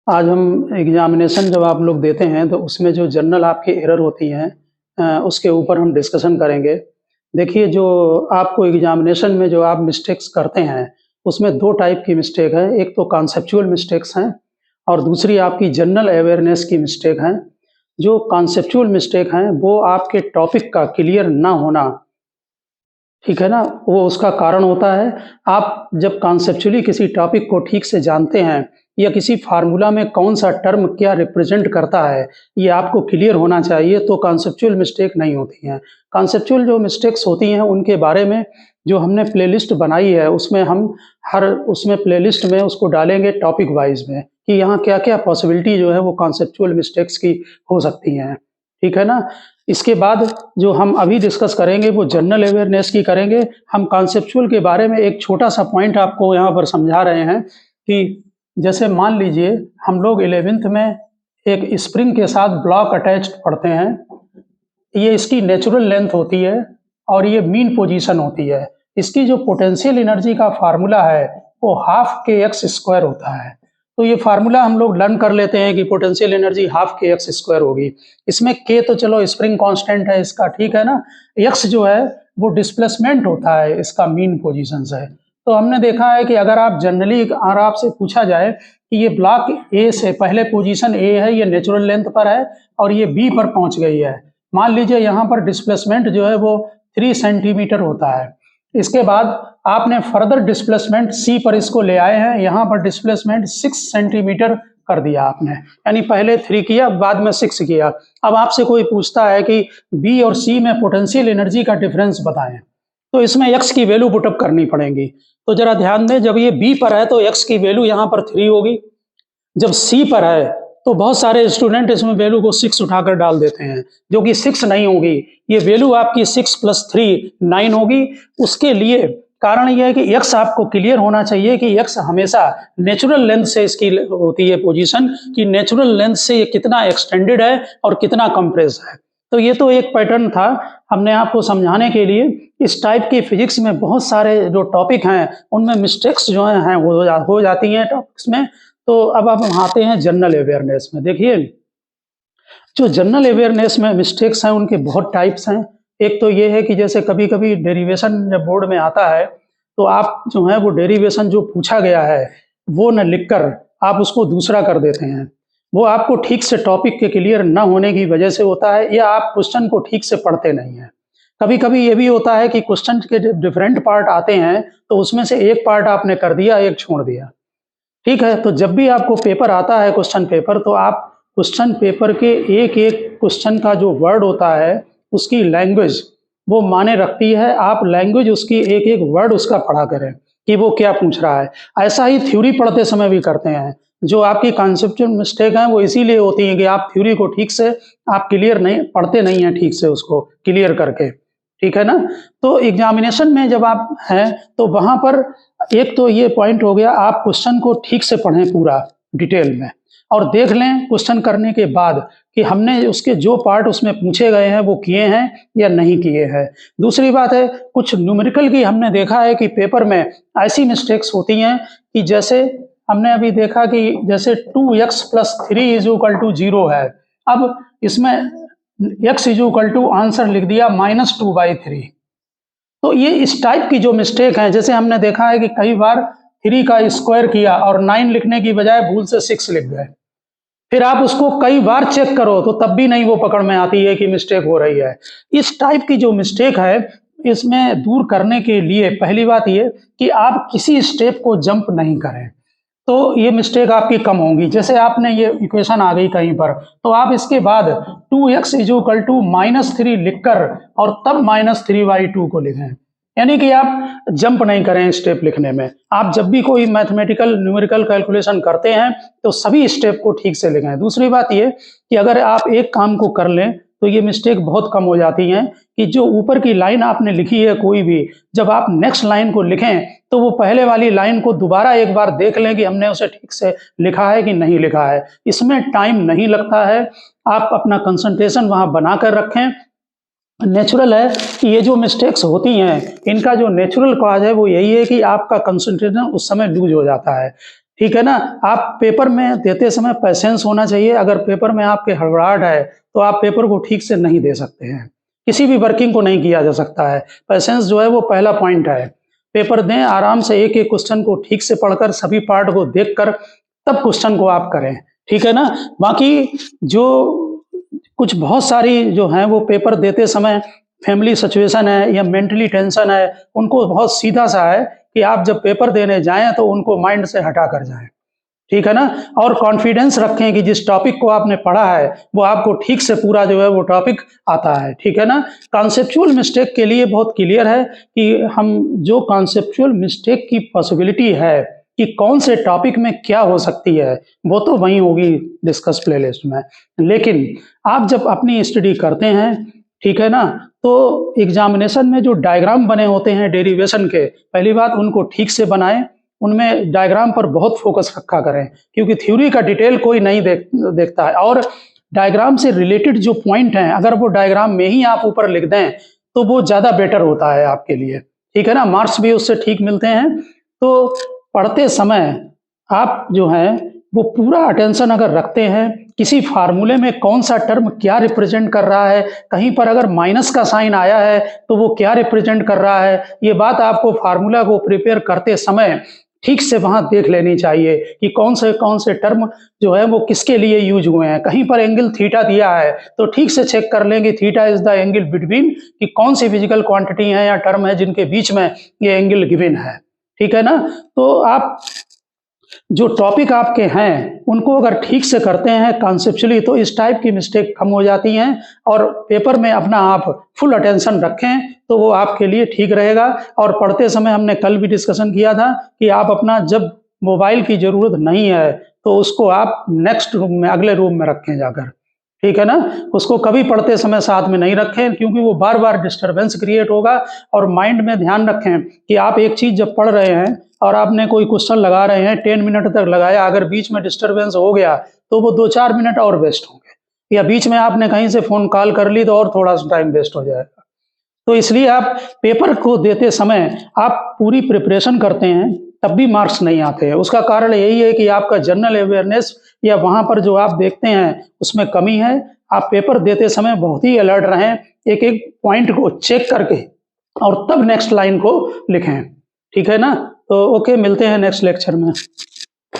आज हम एग्ज़ामिनेशन जब आप लोग देते हैं तो उसमें जो जनरल आपकी एरर होती हैं उसके ऊपर हम डिस्कशन करेंगे। देखिए जो आपको एग्ज़ामिनेशन में जो आप मिस्टेक्स करते हैं, उसमें 2 टाइप की मिस्टेक है। एक तो कॉन्सेप्चुअल मिस्टेक्स हैं और दूसरी आपकी जनरल अवेयरनेस की मिस्टेक हैं। जो कॉन्सेप्चुअल मिस्टेक हैं वो आपके टॉपिक का क्लियर ना होना, ठीक है ना? वो उसका कारण होता है, आप जब कॉन्सेप्चुअली किसी टॉपिक को ठीक से जानते हैं या किसी फ़ॉर्मूला में कौन-सा टर्म क्या रिप्रेज़ेंट करता है, ये आपको क्लियर होना चाहिए, तो कॉन्सेप्चुअल मिस्टेक नहीं होती हैं। कॉन्सेप्चुअल जो मिस्टेक्स होती हैं, उनके बारे में जो हमने प्लेलिस्ट बनाई है, उसमें हम उसमें प्लेलिस्ट में उसको डालेंगे टॉपिक वाइज़ में, कि यहाँ क्या-क्या पॉसिबिलिटी जो है वो कॉन्सेप्चुअल मिस्टेक्स की हो सकती हैं। ठीक है ना? इसके बाद जो हम अभी डिस्कस करेंगे वो जनरल अवेयरनेस की करेंगे। हम कॉन्सेप्चुअल के बारे में एक छोटा-सा पॉइंट आपको यहाँ पर समझा रहे हैं कि जैसे मान लीजिए हम लोग 11th में एक स्प्रिंग के साथ ब्लॉक अटैच्ड पढ़ते हैं। ये इसकी नेचुरल लेंथ होती है और ये मीन पोजीशन होती है। इसकी जो पोटेंशियल एनर्जी का फार्मूला है वो हाफ के एक्स स्क्वायर होता है। तो ये फार्मूला हम लोग लर्न कर लेते हैं कि पोटेंशियल एनर्जी हाफ के एक्स स्क्वायर होगी। इसमें के तो चलो स्प्रिंग कांस्टेंट है इसका, ठीक है ना? एक्स जो है वो डिस्प्लेसमेंट होता है इसका मीन पोजीशन से। तो हमने देखा है कि अगर आप जनरली अगर आपसे पूछा जाए कि ये ब्लॉक ए से पहले पोजीशन ए है, ये नेचुरल लेंथ पर है और ये बी पर पहुंच गई है। मान लीजिए यहाँ पर डिस्प्लेसमेंट जो है वो 3 सेंटीमीटर होता है। इसके बाद आपने फर्दर डिस्प्लेसमेंट सी पर इसको ले आए हैं, यहाँ पर डिस्प्लेसमेंट 6 सेंटीमीटर कर दिया आपने, यानी पहले 3 किया बाद में 6 किया। अब आपसे कोई पूछता है कि बी और सी में पोटेंशियल एनर्जी का डिफरेंस बताएं, तो इसमें एक्स की वैल्यू पुटअप करनी पड़ेगी। तो जरा ध्यान दें, जब ये बी पर है तो एक्स की वैल्यू यहाँ पर 3 होगी, जब सी पर है तो बहुत सारे स्टूडेंट इसमें वैल्यू को 6 उठाकर डाल देते हैं, जो कि 6 नहीं होगी। ये वैल्यू आपकी 6 + 3 9 होगी। उसके लिए कारण यह है कि x आपको क्लियर होना चाहिए कि x हमेशा नेचुरल लेंथ से इसकी होती है पोजीशन, कि नेचुरल लेंथ से ये कितना एक्सटेंडेड है और कितना कंप्रेस है। तो ये तो एक पैटर्न था हमने आपको समझाने के लिए। इस टाइप की फिजिक्स में बहुत सारे जो टॉपिक हैं उनमें मिस्टेक्स जो हैं हो जाती हैं टॉपिक्स में। तो अब हम आते हैं जनरल अवेयरनेस में। देखिए जो जनरल अवेयरनेस में मिस्टेक्स हैं उनके बहुत टाइप्स हैं। एक तो ये है कि जैसे कभी-कभी डेरिवेशन जब बोर्ड में आता है तो आप जो है वो डेरिवेशन जो पूछा गया है वो न लिखकर आप उसको दूसरा कर देते हैं। वो आपको ठीक से टॉपिक के क्लियर न होने की वजह से होता है, या आप क्वेश्चन को ठीक से पढ़ते नहीं हैं। कभी-कभी ये भी होता है कि क्वेश्चन के डिफरेंट पार्ट आते हैं तो उसमें से एक पार्ट आपने कर दिया, एक छोड़ दिया। ठीक है, तो जब भी आपको पेपर आता है क्वेश्चन पेपर, तो आप क्वेश्चन पेपर के एक-एक क्वेश्चन का जो वर्ड होता है, उसकी लैंग्वेज वो मायने रखती है। आप लैंग्वेज उसकी एक-एक वर्ड उसका पढ़ा करें कि वो क्या पूछ रहा है। ऐसा ही थ्योरी पढ़ते समय भी करते हैं। जो आपकी कॉन्सेप्चुअल मिस्टेक है वो इसीलिए होती है कि आप थ्योरी को ठीक से आप क्लियर नहीं पढ़ते नहीं हैं, ठीक से उसको क्लियर करके। ठीक है ना? तो एग्जामिनेशन में जब आप हैं तो वहाँ पर एक तो ये पॉइंट हो गया, आप क्वेश्चन को ठीक से पढ़ें पूरा डिटेल में और देख लें क्वेश्चन करने के बाद कि हमने उसके जो पार्ट उसमें पूछे गए हैं वो किए हैं या नहीं किए हैं। दूसरी बात है, कुछ न्यूमेरिकल की हमने देखा है कि पेपर में ऐसी मिस्टेक्स होती हैं कि जैसे हमने अभी देखा कि जैसे 2x + 3 = 0 है। अब इसमें x = आंसर लिख दिया -2/3। तो ये इस टाइप की जो मिस्टेक है, जैसे हमने देखा है कि कई बार 3 का स्क्वायर किया और 9 लिखने की बजाय भूल से 6 लिख गए। फिर आप उसको कई बार चेक करो तो तब भी नहीं वो पकड़ में आती है कि मिस्टेक हो रही है। इस टाइप की जो मिस्टेक है, इसमें दूर करने के लिए पहली बात ये कि आप किसी स्टेप को जंप नहीं करें, तो ये मिस्टेक आपकी कम होंगी। जैसे आपने ये इक्वेशन आ गई कहीं पर, तो आप इसके बाद 2x = -3 लिखकर और तब -3/2 को लिखें। यानी कि आप जंप नहीं करें स्टेप लिखने में। आप जब भी कोई मैथमेटिकल न्यूमेरिकल कैलकुलेशन करते हैं तो सभी स्टेप को ठीक से लिखें। दूसरी बात ये कि अगर आप एक काम को कर लें तो ये मिस्टेक बहुत कम हो जाती हैं कि जो ऊपर की लाइन आपने लिखी है कोई भी, जब आप नेक्स्ट लाइन को लिखें तो वो पहले वाली लाइन को दोबारा एक बार देख लें कि हमने उसे ठीक से लिखा है कि नहीं लिखा है। इसमें टाइम नहीं लगता है, आप अपना कंसंट्रेशन वहाँ बनाकर रखें। नेचुरल है कि ये जो मिस्टेक्स होती हैं, इनका जो नेचुरल कॉज है वो यही है कि आपका कंसंट्रेशन उस समय लूज हो जाता है। ठीक है ना? आप पेपर में देते समय पेशेंस होना चाहिए। अगर पेपर में आपके हड़बड़ाहट है, तो आप पेपर को ठीक से नहीं दे सकते हैं। किसी भी वर्किंग को नहीं किया जा सकता है। पेशेंस जो है वो पहला पॉइंट है। पेपर दें, आराम से एक-एक क्वेश्चन को ठीक से पढ़कर, सभी पार्ट को देखकर, तब क्वेश्चन को आप करें। ठीक है ना? बाकी जो कुछ बहुत सारी जो हैं वो पेपर देते समय फैमिली सिचुएशन है या मेंटली टेंशन है, उनको बहुत सीधा-सा है कि आप जब पेपर देने जाएँ तो उनको माइंड से हटा कर जाएँ। ठीक है ना? और कॉन्फिडेंस रखें कि जिस टॉपिक को आपने पढ़ा है, वो आपको ठीक से पूरा जो है वो टॉपिक आता है। ठीक है ना? कॉन्सेप्चुअल मिस्टेक के लिए बहुत क्लियर है कि हम जो कॉन्सेप्चुअल मिस्टेक की पॉसिबिलिटी है कि कौन से टॉपिक में क्या हो सकती है, वो तो वहीं होगी डिस्कस प्लेलिस्ट में। लेकिन आप जब अपनी स्टडी करते हैं, ठीक है ना? तो एग्ज़ामिनेशन में जो डायग्राम बने होते हैं डेरिवेशन के, पहली बात उनको ठीक से बनाएँ, उनमें डायग्राम पर बहुत फ़ोकस रखा करें, क्योंकि थ्योरी का डिटेल कोई नहीं देखता है। और डायग्राम से रिलेटेड जो पॉइंट हैं, अगर वो डायग्राम में ही आप ऊपर लिख दें, तो वो ज़्यादा बेटर होता है आपके लिए। ठीक है ना? मार्क्स भी उससे ठीक मिलते हैं। तो पढ़ते समय आप जो हैं वो पूरा अटेंशन अगर रखते हैं, किसी फ़ॉर्मूले में कौन-सा टर्म क्या रिप्रेज़ेंट कर रहा है, कहीं पर अगर माइनस का साइन आया है, तो वो क्या रिप्रेज़ेंट कर रहा है, ये बात आपको फ़ॉर्मूला को प्रिपेयर करते समय ठीक से वहाँ देख लेनी चाहिए कि कौन से टर्म जो है वो किसके लिए यूज़ हुए हैं। कहीं पर एंगल थीटा दिया है, तो ठीक से चेक कर लें कि theta is the angle between, कि कौन-सी फिज़िकल क्वांटिटी है या टर्म है जिनके बीच में ये एंगल गिवन है। ठीक है ना? तो आप जो टॉपिक आपके हैं, उनको अगर ठीक से करते हैं कॉन्सेप्चुअली, तो इस टाइप की मिस्टेक कम हो जाती हैं और पेपर में अपना आप फुल अटेंशन रखें, तो वो आपके लिए ठीक रहेगा। और पढ़ते समय हमने कल भी डिस्कशन किया था कि आप अपना जब मोबाइल की ज़रूरत नहीं है, तो उसको आप नेक्स्ट रूम में, अगले रूम में रखें जाकर। ठीक है ना? उसको कभी पढ़ते समय साथ में नहीं रखें, क्योंकि वो बार-बार डिस्टर्बेंस क्रिएट होगा। और माइंड में ध्यान रखें कि आप एक चीज़ जब पढ़ रहे हैं और आपने कोई क्वेश्चन लगा रहे हैं, 10 मिनट तक लगाया, अगर बीच में डिस्टर्बेंस हो गया, तो वो 2-4 मिनट और वेस्ट होंगे। या बीच में आपने कहीं से फ़ोन कॉल कर ली, तो और थोड़ा-सा टाइम वेस्ट हो जाएगा। तो इसलिए आप पेपर को देते समय आप पूरी प्रिपरेशन करते हैं, तब भी मार्क्स नहीं आते हैं। उसका कारण यही है कि आपका जनरल अवेयरनेस या वहाँ पर जो आप देखते हैं, उसमें कमी है। आप पेपर देते समय बहुत ही अलर्ट रहें, एक-एक पॉइंट को चेक करके और तब नेक्स्ट लाइन को लिखें। ठीक है ना? तो ओके, मिलते हैं नेक्स्ट लेक्चर में।